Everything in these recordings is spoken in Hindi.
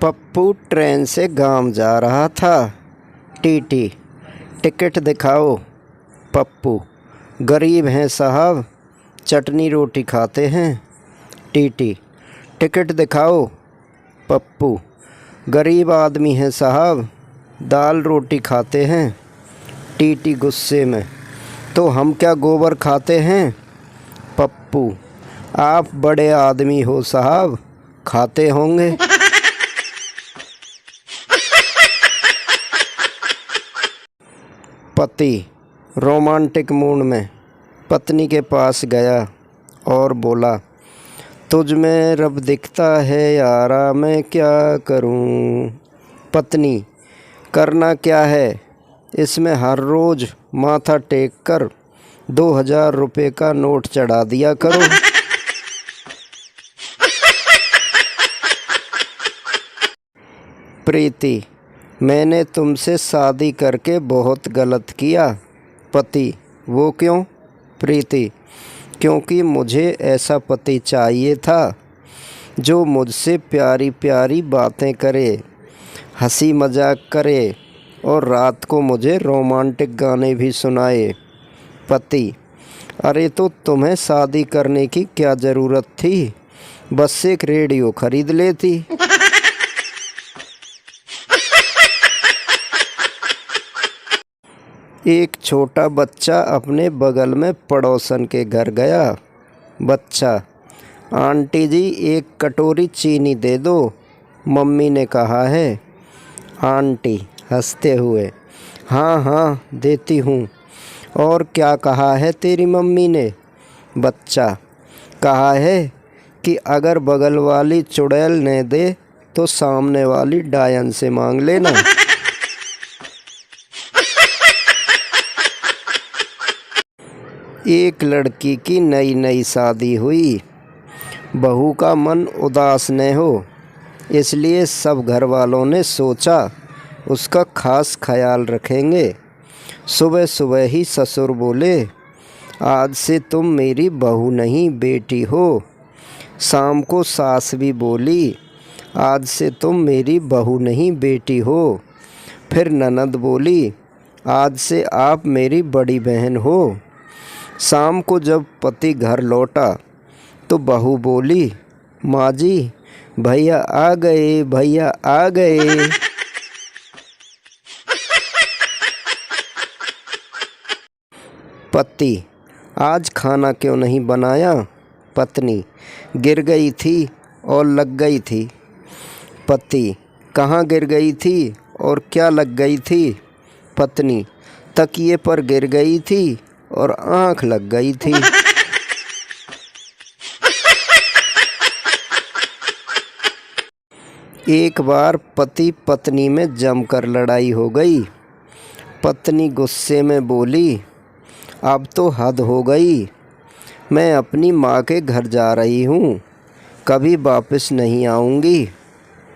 पप्पू ट्रेन से गांव जा रहा था। टीटी, टिकट दिखाओ। पप्पू, गरीब हैं साहब, चटनी रोटी खाते हैं। टीटी, टिकट दिखाओ। पप्पू, गरीब आदमी हैं साहब, दाल रोटी खाते हैं। टीटी गुस्से में, तो हम क्या गोबर खाते हैं? पप्पू, आप बड़े आदमी हो साहब, खाते होंगे। पति रोमांटिक मूड में पत्नी के पास गया और बोला, तुझ में रब दिखता है यारा, मैं क्या करूं? पत्नी, करना क्या है, इसमें हर रोज़ माथा टेक कर 2000 रुपये का नोट चढ़ा दिया करो। प्रीति, मैंने तुमसे शादी करके बहुत गलत किया। पति, वो क्यों? प्रीति, क्योंकि मुझे ऐसा पति चाहिए था जो मुझसे प्यारी प्यारी बातें करे, हंसी मजाक करे और रात को मुझे रोमांटिक गाने भी सुनाए। पति, अरे तो तुम्हें शादी करने की क्या ज़रूरत थी, बस एक रेडियो खरीद लेती। एक छोटा बच्चा अपने बगल में पड़ोसन के घर गया। बच्चा, आंटी जी एक कटोरी चीनी दे दो, मम्मी ने कहा है। आंटी हंसते हुए, हाँ हाँ देती हूँ। और क्या कहा है तेरी मम्मी ने? बच्चा, कहा है कि अगर बगल वाली चुड़ैल ने दे तो सामने वाली डायन से मांग लेना। एक लड़की की नई नई शादी हुई। बहू का मन उदास न हो, इसलिए सब घर वालों ने सोचा उसका खास ख्याल रखेंगे। सुबह सुबह ही ससुर बोले, आज से तुम मेरी बहू नहीं बेटी हो। शाम को सास भी बोली, आज से तुम मेरी बहू नहीं बेटी हो। फिर ननद बोली, आज से आप मेरी बड़ी बहन हो। शाम को जब पति घर लौटा तो बहू बोली, माँ जी भैया आ गए, भैया आ गए। पति, आज खाना क्यों नहीं बनाया? पत्नी, गिर गई थी और लग गई थी। पति, कहाँ गिर गई थी और क्या लग गई थी? पत्नी, तकिए पर गिर गई थी और आँख लग गई थी। एक बार पति पत्नी में जमकर लड़ाई हो गई। पत्नी गुस्से में बोली, अब तो हद हो गई, मैं अपनी माँ के घर जा रही हूँ, कभी वापस नहीं आऊँगी।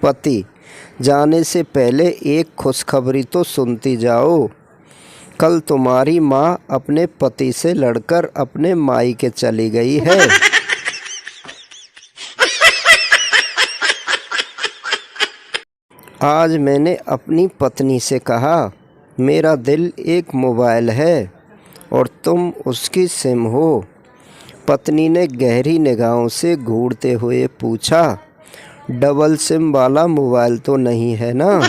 पति, जाने से पहले एक खुशखबरी तो सुनती जाओ, कल तुम्हारी माँ अपने पति से लड़कर अपने मायके चली गई है। आज मैंने अपनी पत्नी से कहा, मेरा दिल एक मोबाइल है और तुम उसकी सिम हो। पत्नी ने गहरी निगाहों से घूरते हुए पूछा, डबल सिम वाला मोबाइल तो नहीं है ना?